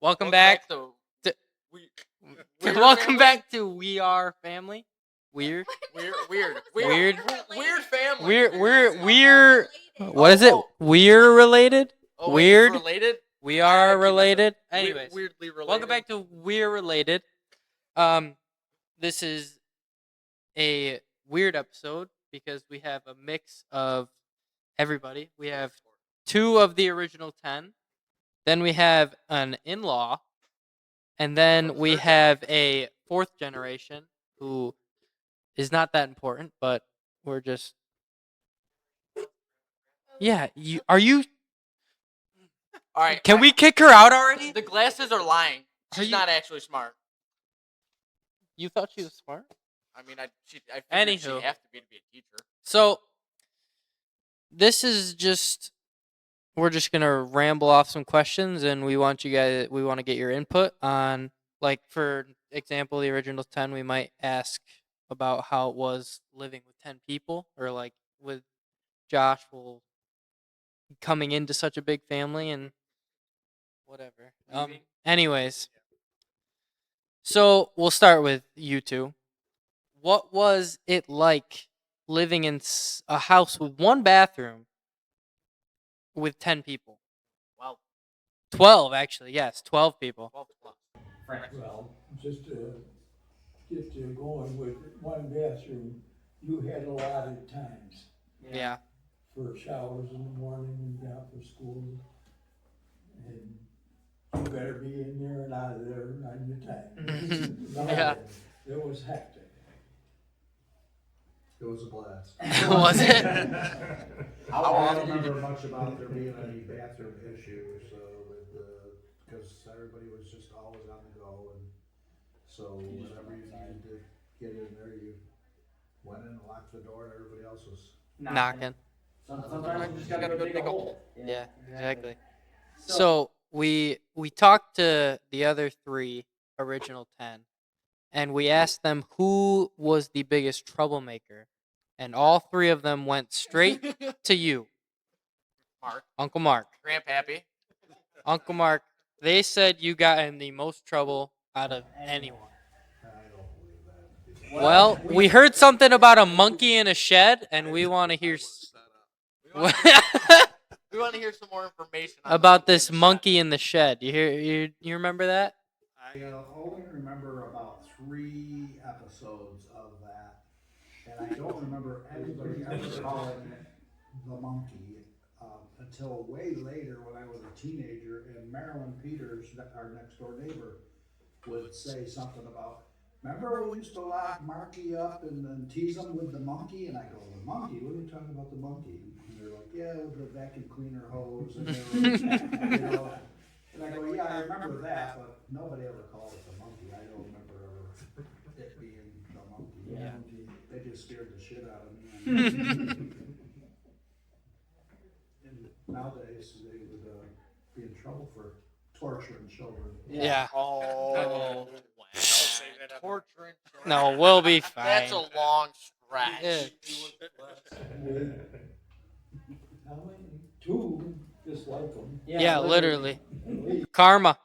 Welcome back to to- Welcome back to We Are Family. Weird. Weird family. We're what is it? We're related. Oh, Weird. Related. We are related. Anyways, Anyways, weirdly related. welcome back to We're Related. This is a weird episode because we have a mix of everybody. We have 2 of the original 10. Then we have an in-law. And then we have a 4th generation who is not that important, but we're just... Yeah, are you... All right. Can we kick her out already? The glasses are lying. She's not actually smart. You thought she was smart? I mean, I figured Anywho. she'd have to be a teacher. So, this is just... We're just going to ramble off some questions, and we want to get your input on, like, for example, the original 10, we might ask about how it was living with 10 people, or, like, with Josh coming into such a big family, and whatever. Anyways, so we'll start with you two. What was it like living in a house with 1 bathroom with 10 people? 12, actually, yes, 12 people. 12 plus. Well, just to get you going with 1 bathroom, you had allotted times Yeah. for showers in the morning and down for school. And you better be in there and out of there on your time. Yeah. It was hectic. It was a blast. Was it? I don't remember much about there being any bathroom issues, because everybody was just always on the go, and so whenever you needed to get in there, you went in and locked the door, and everybody else was Knocking. Sometimes you just gotta go dig a hole. Yeah, exactly. So we talked to the other 3 original 10, and we asked them who was the biggest troublemaker, and all 3 of them went straight to you, Mark. Uncle Mark. Grandpappy. Uncle Mark. They said you got in the most trouble out of anyone. I don't believe that. Well, we heard something about a monkey in a shed, and we want to hear We want to hear some more information about this monkey in the shed. You remember that? I only remember about 3 episodes of that, and I don't remember anybody ever calling it the monkey until way later when I was a teenager, and Marilyn Peters, our next door neighbor, would say something about, remember we used to lock Marky up and then tease him with the monkey? And I go, the monkey? What are you talking about, the monkey? And they're like, yeah, with the vacuum cleaner hose. And they were, you know. And I go, yeah, I remember that, but nobody ever called it the monkey. I don't remember ever it being the monkey. Yeah. They just scared the shit out of me. And nowadays, they would be in trouble for torturing children. Yeah. Oh, wow. Torturing. No, we'll be fine. That's a long stretch. Yeah. How many? 2 just like them. Yeah, literally. Karma.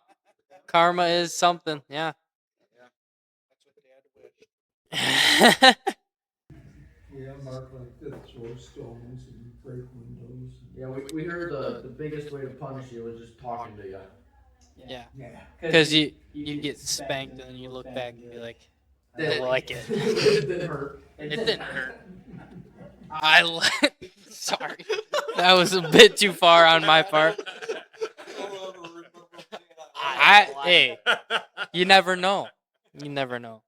Karma is something. Yeah. Yeah, Mark like to throw stones and break windows. Yeah, we heard the biggest way to punish you was just talking to you. Yeah. Yeah. Because you get spanked and then you look back and be like, I don't like it. It didn't hurt. It didn't hurt. Sorry. That was a bit too far on my part. Hey, you never know. You never know.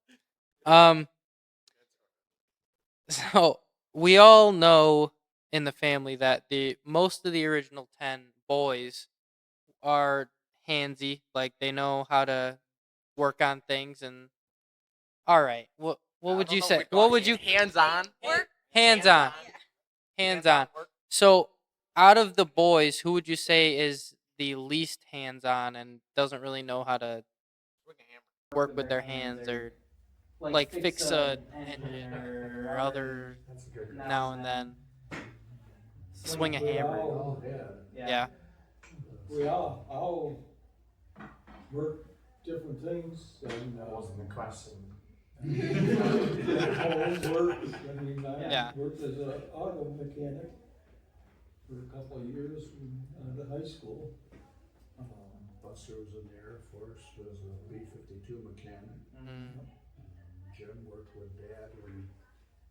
So we all know in the family that most of the original 10 boys are handsy, like they know how to work on things. And all right, what would you say? What would you hands-on? hands-on? Hands-on. So out of the boys, who would you say is the least hands-on and doesn't really know how to work with their hands, or like fix a engine or other now and then, swing a hammer? Oh, yeah. Yeah. We all worked different things and, That wasn't the question. home work, I mean, I Yeah. worked as an auto mechanic for a couple of years out of high school. Buster was in the Air Force, was a B-52 mechanic. Mm. Jim worked with Dad when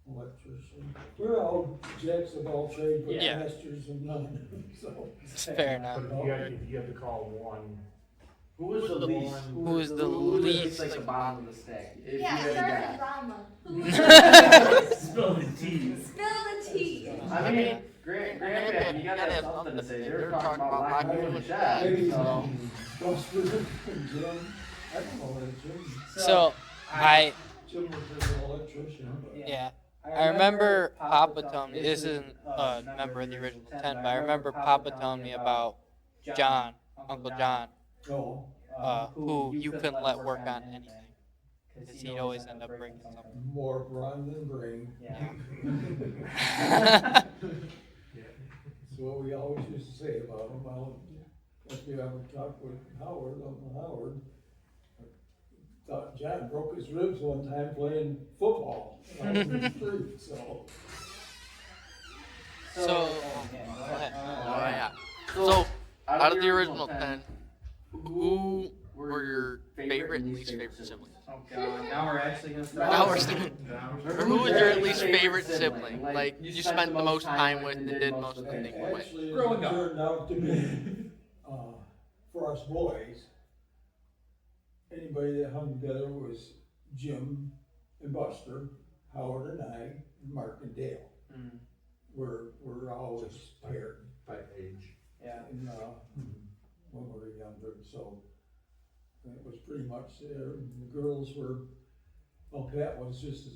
Electrician. We're all jacks of all trades, but Yeah. masters of none, so. Fair enough. But if you had to call one, Who was the least? Who was the who was least- like the bottom of the stack? If Yeah, you had start to the drama. Spill the tea. Spill the tea. I mean, Grandpa, you gotta have something to say. They were talking about locking you in the shed, Maybe so. Buster and Jim, I don't know that Jim, So Jim was an electrician, but. yeah. I remember Papa telling me, this isn't a member of the original 10, but I remember Papa telling me about John, Uncle John, No, who you couldn't let work on anything. Because he'd always end up breaking something. more brawn than brain. Yeah. That's what we always used to say about him. Well, if you ever talk with Howard, Uncle Howard, thought John broke his ribs one time playing football out in the street, so. So, Oh yeah. So out of the original 10, who were your favorite and least favorite siblings? Oh god, now we're actually gonna start. Now we're starting. Or who was your least favorite sibling? Like you spent the most time with and did most of the things with. Actually, it Growing up. turned out to be, for us boys, anybody that hung together was Jim and Buster, Howard and I, and Mark and Dale. Mm, We're always paired. by age. yeah. And, when we were younger, so it was pretty much there. The girls were, well, Pat was just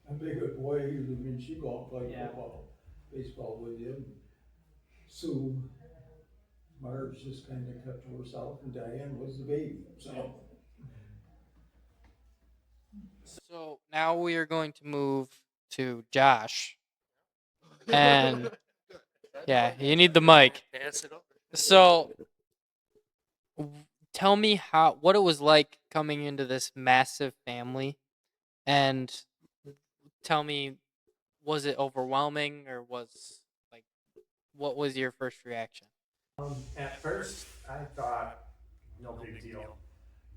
a big a boy. I mean, she'd go out and play Yeah. football, baseball with him. Sue, Marge just kind of kept to herself, and Diane was the baby, so. So now we are going to move to Josh. And yeah, you need the mic. So tell me what it was like coming into this massive family, and tell me, was it overwhelming, or what was your first reaction? at first, I thought, no big deal.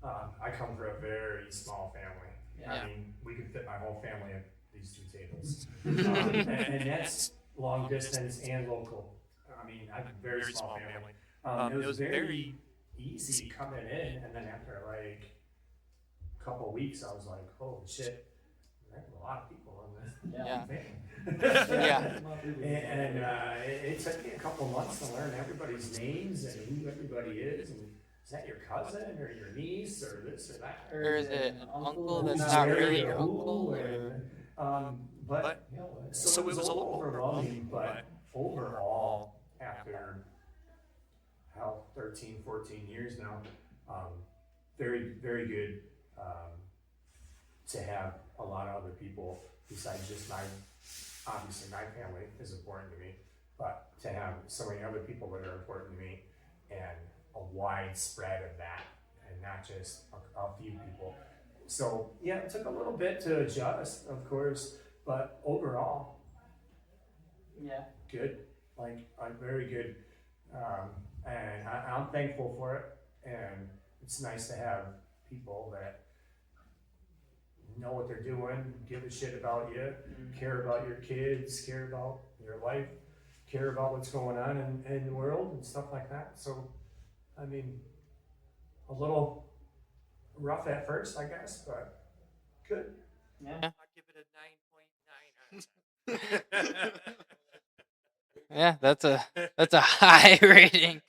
I come from a very small family. Yeah. I mean, we could fit my whole family at these two tables. And that's long distance and local. I mean, I have a very small family. It was very easy coming in, and then after like a couple of weeks, I was like, holy shit, there's a lot of people in this Yeah. family. Yeah. And it took me a couple months to learn everybody's names and who everybody is, and is that your cousin or your niece or this or that? Or is it an uncle Who's that's not married really or your uncle? who, Or... but so it was a little overwhelming, but overall, after 13, 14 years now, very, very good to have a lot of other people besides just obviously my family is important to me, but to have so many other people that are important to me and a wide spread of that and not just a few people. So yeah, it took a little bit to adjust, of course, but overall, Yeah. good, like very good, and I'm thankful for it. And it's nice to have people that know what they're doing, give a shit about you, care about your kids, care about your life, care about what's going on in the world and stuff like that. So, I mean, a little rough at first, I guess, but good. Yeah. I'll give it a 9.9 out of 10. Yeah, that's a high rating.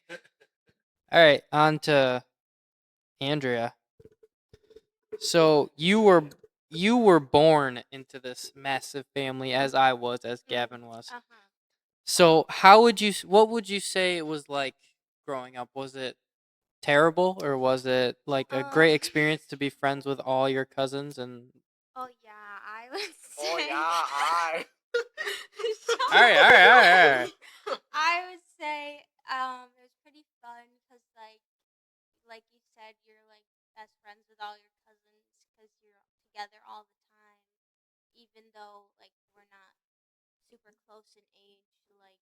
All right, on to Andrea. So you were born into this massive family, as I was, as Gavin was. So what would you say it was like growing up? Was it terrible, or was it like a great experience to be friends with all your cousins? And Oh yeah, I would say. Oh yeah, I. all right. I would say it was pretty fun because like you best friends with all your cousins because you're together all the time, even though like we're not super close in age. Like,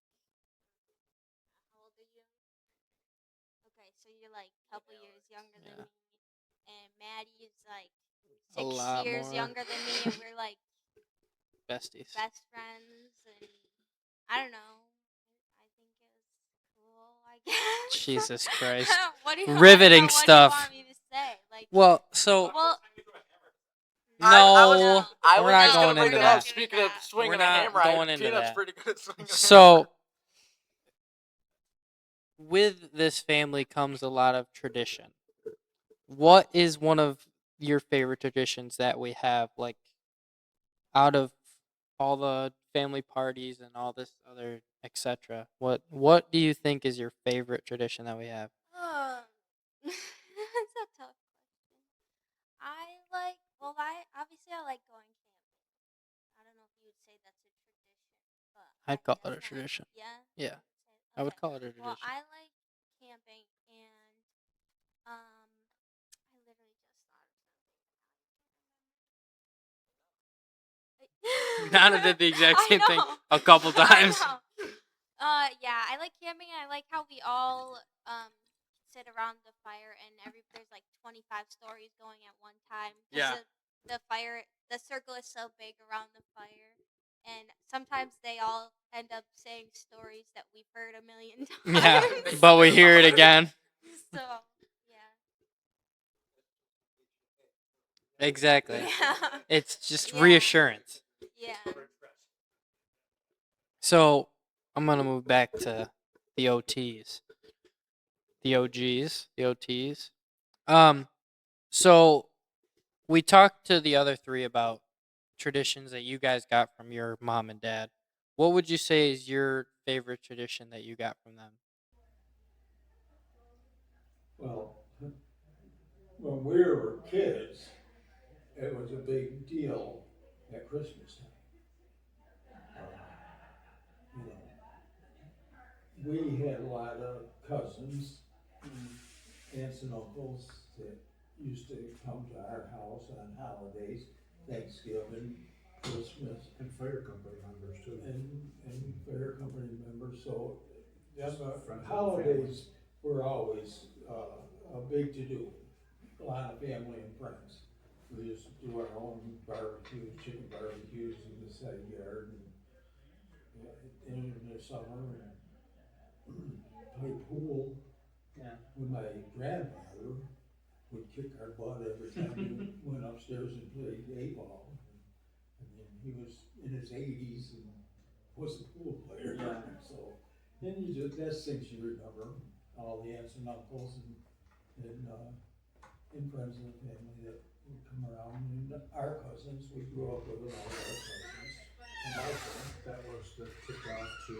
how old are you? Okay, so you're like a couple years younger than Yeah. me, and Maddie is like A 6 lot years more. younger than me, and we're like Besties. best friends. And I don't know. I think it was cool. I guess. Jesus Christ. What do you, Riveting what stuff. do you want me to say? Like, Well, so well, no, I we're was not just gonna going bring into that up. that. Speaking of swinging We're a not hammer, going into Peanut's that. pretty good at swinging a hammer. So, with this family comes a lot of tradition. What is one of your favorite traditions that we have? Like, out of all the family parties and all this other etc. What do you think is your favorite tradition that we have? that's a tough question. I like. Well, I obviously I like going camping. I don't know if you would say that's a tradition, but I'd I call guess it a tradition. yeah. Yeah, Say- I would Okay. call it a Well, tradition. I like camping, and I literally just thought of something. Nana did the exact I same thing know. a couple times. I know. Yeah, I like camping, and I like how we all sit around the fire, and there's like 25 stories going at one time. 'Cause Yeah. the circle is so big around the fire, and sometimes they all end up saying stories that we've heard a million times. Yeah, but we hear it again. So yeah. Exactly. Yeah. It's just Yeah. reassurance. Yeah. So I'm gonna move back to the OTs, the OGs, the OTs. So we talked to the other three about traditions that you guys got from your mom and dad. What would you say is your favorite tradition that you got from them? Well, when we were kids, it was a big deal at Christmas time. You know, we had a lot of cousins, aunts and uncles that used to come to our house on holidays, Thanksgiving, Christmas, And fire company members too. and fire company members. So them Friends of the holidays were always a big to do. A lot of family and friends. We used to do our own barbecues, chicken barbecues in the side yard and in the summer and play pool. Yeah. When my grandfather would kick our butt every time we went upstairs and played A-ball. I mean, he was in his 80s and was a pool player. Yeah. So, and that's things you remember, all the aunts and uncles and friends of the family that would come around, and our cousins, we grew up with all our cousins. And also, that was the kickoff to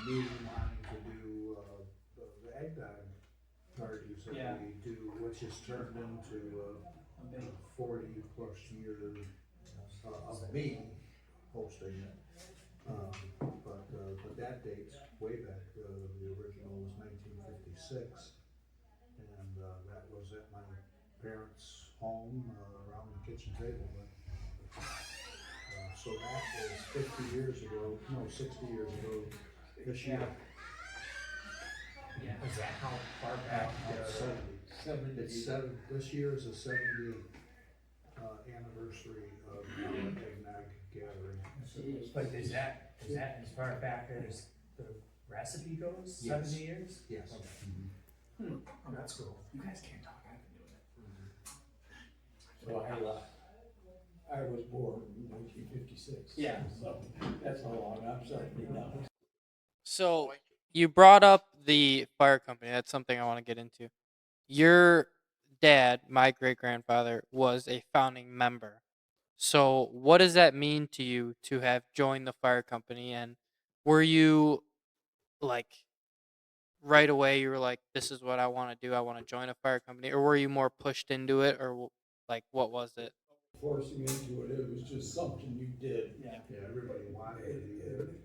me wanting to do the eggnog parties that Yeah. we do, which has turned into A big 40 plus year of me hosting it. But that dates way back. The original was 1956, and that was at my parents' home around the kitchen table. So that is 50 years ago, no, 60 years ago this year. Yeah. Is that how far back? It's 70. It's this year is the 70th anniversary of our eggnog gathering. But is that as far back as the recipe goes? Yes. 70 years? Yes. Okay. Oh, that's cool. You guys can't talk. I've been doing it. So I was born in 1956. Yeah. So that's how long I'm 70 now. So you brought up the fire company. That's something I want to get into. Your dad, my great grandfather, was a founding member. So what does that mean to you to have joined the fire company? And were you like right away you were like, this is what I want to do, I want to join a fire company, or were you more pushed into it, or like what was it? Forcing into it, it was just something you did. Yeah. Yeah, everybody wanted it.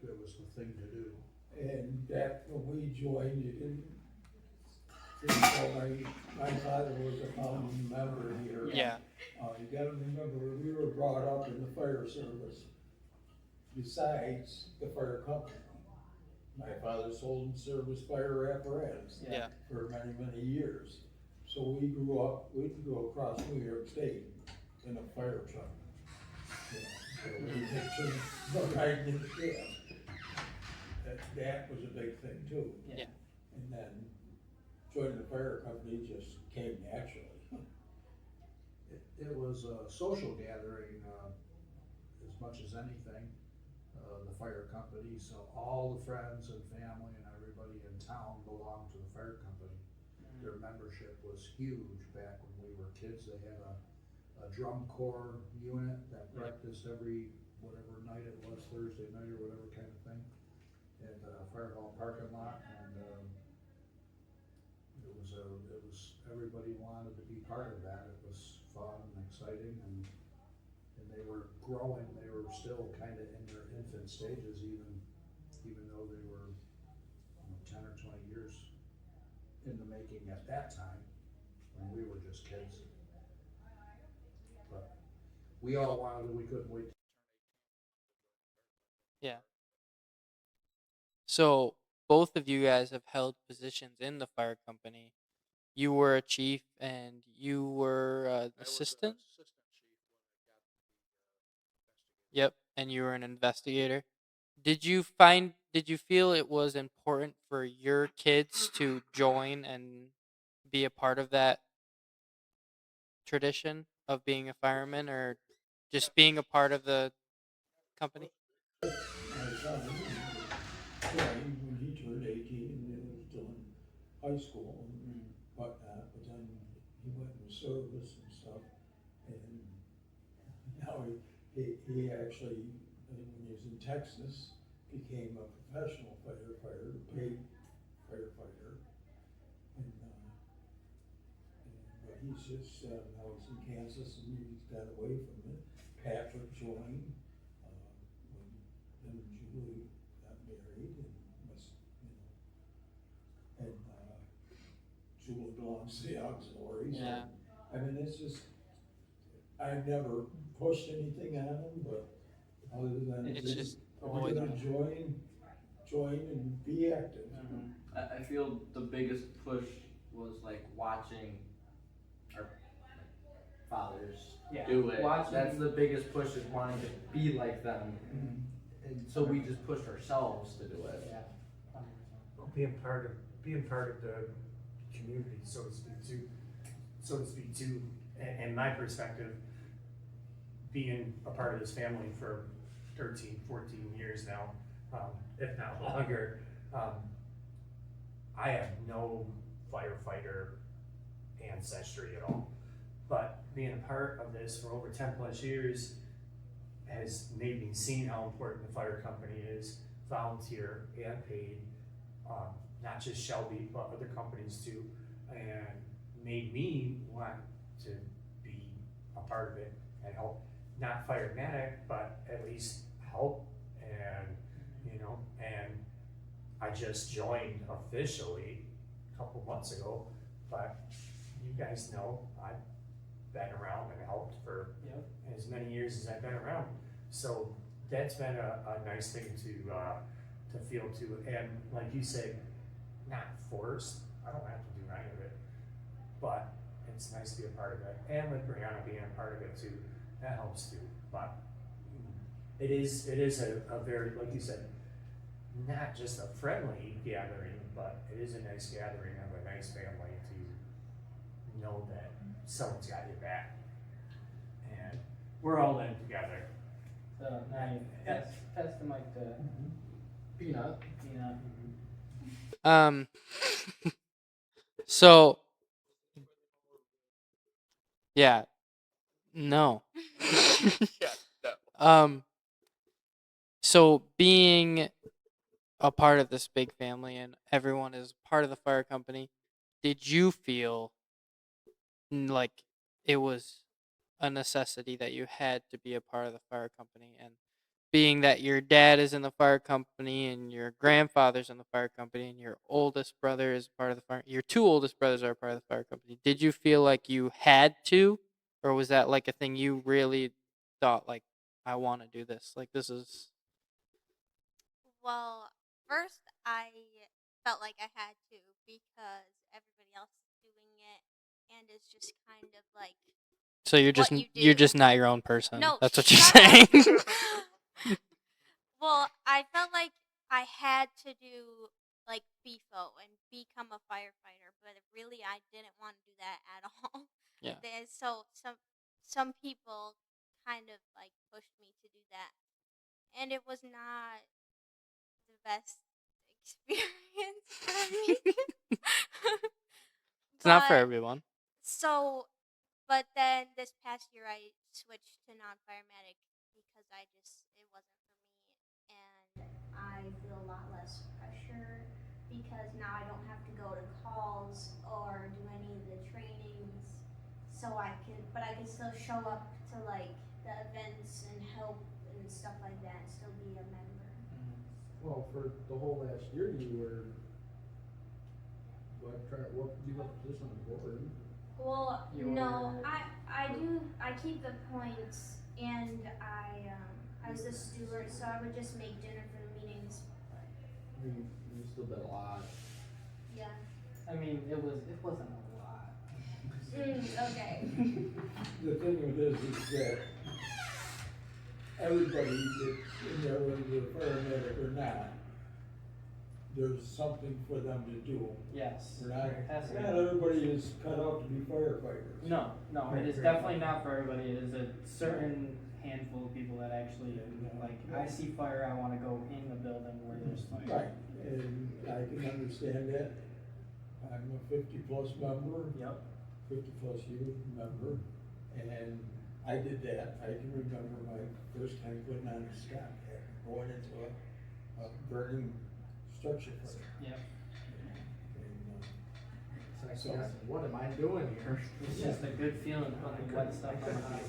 It was the thing to do. And back when we joined, you didn't So my father was a founding member here. Yeah. You gotta remember, we were brought up in the fire service besides the fire company. My father sold and serviced fire apparatus Yeah. for many, many years. So we'd go across New York State in a fire truck. So we picture riding in the cab. That was a big thing too. Yeah. And then joining the fire company just came naturally. It was a social gathering, as much as anything, the fire company, so all the friends and family and everybody in town belonged to the fire company. Their membership was huge back when we were kids. They had a drum corps unit that practiced every, whatever night it was, Thursday night or whatever kind of thing, at the fire hall parking lot, and, it was, everybody wanted to be part of that. It was fun and exciting, and they were growing. They were still kind of in their infant stages, even though they were, 10 or 20 years in the making at that time, when we were just kids. But we all wanted, we couldn't wait. Yeah. So both of you guys have held positions in the fire company. You were a chief and you were an assistant. Yep, and you were an investigator. Did you feel it was important for your kids to join and be a part of that tradition of being a fireman or just being a part of the company? My son, joined when he turned 18 and he was still in high school and whatnot, but then he went in the service and stuff. And now he actually, when he was in Texas, became a professional firefighter, paid firefighter. And, but he's just, now he's in Kansas and he's got away from it. Patrick joined, when him and Julie got married and was, and, Julie belongs to the auxiliaries. Yeah. I mean, it's just, I've never pushed anything on them, but other than It's just if always you're gonna join and be active. I feel the biggest push was like watching our fathers do it. That's the biggest push, is wanting to be like them. And so we just pushed ourselves to do it. Being part of the community, so to speak too, and my perspective, being a part of this family for 13, 14 years now, if not longer, I have no firefighter ancestry at all. But being a part of this for over 10 plus years has made me see how important the fire company is, volunteer and paid, not just Shelby, but other companies too, and made me want to be a part of it and help, not firematic, but at least help. And, and I just joined officially a couple months ago, but you guys know I've been around and helped for as many years as I've been around. So that's been a nice thing to feel too. And like you said, not forced. I don't have to do any of it, but it's nice to be a part of it. And with Brianna being a part of it too, that helps too. But it is a very, like you said, not just a friendly gathering, but it is a nice gathering of a nice family to know that someone's got your back. And we're all in together. So now you pass the mic to Peanut. Tina. So yeah, no. Yeah, no. So being a part of this big family and everyone is part of the fire company, did you feel like it was a necessity that you had to be a part of the fire company? And being that your dad is in the fire company and your grandfather's in the fire company and your oldest brother is part of the fire, your two oldest brothers are part of the fire company. Did you feel like you had to, or was that like a thing you really thought like, I want to do this? Like this is Well, first I felt like I had to because everybody else is doing it, and it's just kind of like so you're what just you you're do. just not your own person. No, That's what you're shut up. saying. Well, I felt like I had to do like BFO and become a firefighter, but really I didn't want to do that at all. Yeah. So some people kind of like pushed me to do that, and it was not the best experience for me. It's not for but everyone. so but then this past year I switched to non-firemedic because it wasn't for me, and I feel a lot less pressure because now I don't have to go to calls or do any of the trainings. So I can still show up to like the events and help and stuff like that and still be a member. Well, for the whole last year, you were, you got a position on the board. Well, You no, were- I keep the points, and I was the steward, so I would just make dinner for the meetings. You still did a lot. Yeah. I mean, it wasn't a lot. Okay. The thing of it is that everybody that, in there, whether they're paramedic or not, there's something for them to do. Yes. We're not, Has to be. not everybody is cut out to be firefighters. No, it is definitely not for everybody. It is a certain handful of people that actually like. I see fire, I want to go in the building where there's fire. Right, and I can understand that. I'm a 50-plus member. Yep. 50-plus youth member, and I did that. I can remember my first time putting on a Scott hat, going into a burning structure fire. Yep. And, So, what am I doing here? It's just a good feeling putting wet stuff on the hot.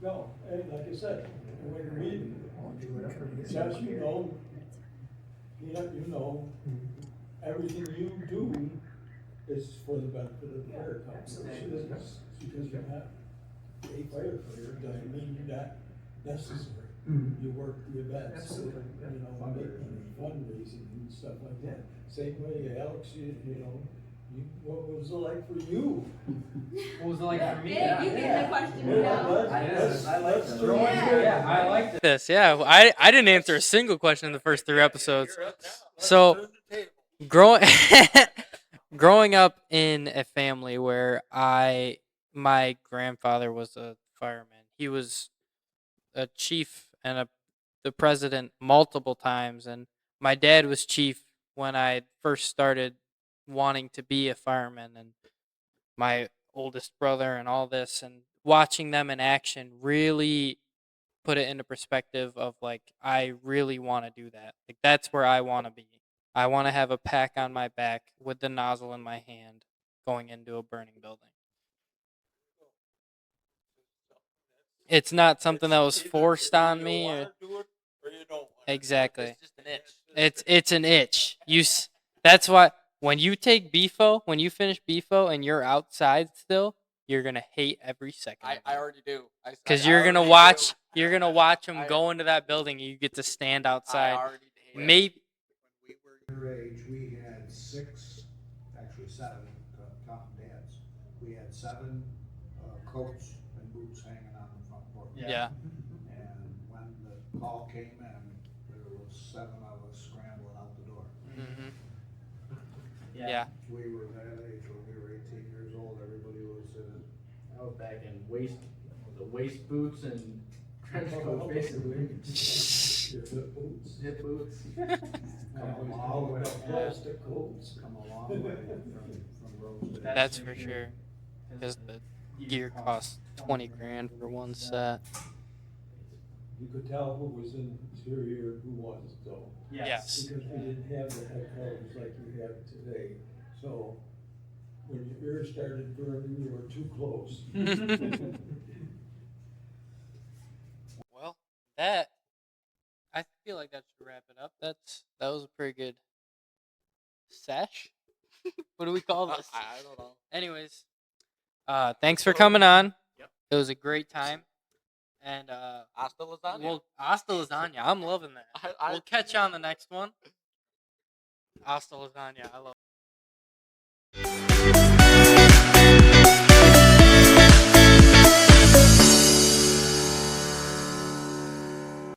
no, and like I said, when we, Josh, you know, Peanut, you know, everything you do is for the benefit of the fire company. Because you're not a firefighter doesn't mean you're not necessary. You work the events, you know, make money, fundraising and stuff like that. Same way, Alex, you know, what was it like for you? What was it like for me? Yeah, you get the question now. Let's throw Yeah. it in. Yeah, I liked it. This, yeah. I didn't answer a single question in the first 3 episodes. So growing growing up in a family where my grandfather was a fireman. He was a chief and the president multiple times, and my dad was chief when I first started wanting to be a fireman, and my oldest brother and all this, and watching them in action really put it into perspective of like I really want to do that. Like that's where I want to be. I want to have a pack on my back with the nozzle in my hand going into a burning building. It's not something that was forced on me. Exactly. It's just an itch. It's an itch. That's why when you take BFO, when you finish BFO and you're outside still, you're gonna hate every second. I already do. Because I you're gonna already watch do. you're gonna watch them I- go into that building. And you get to stand I outside. already hate it. Maybe When we were your age, we had actually seven, counting dads. We had seven coats and boots hanging on the front porch. yeah. And when the call came in, there was seven of us scrambling out the door. Mm-hmm. Yeah. Yeah. We were that age, when we were 18 years old, everybody was in I was back in waist boots and trench coat, basically. Your hip boots. Hip boots. Come a long way. Plastic coats. come a long way from Rosedale. That's for sure. Because the gear costs 20 grand for one set. You could tell who was interior and who wasn't though. Yes. Because we didn't have the head covers like we have today. So when your ear started burning, you were too close. that, I feel like that should wrap it up. That was a pretty good sesh. What do we call this? I don't know. Anyways, thanks for coming on. Yep. It was a great time. And Hasta lasagna. well, hasta lasagna. I'm loving that. I We'll catch you on the next one. Hasta lasagna. I love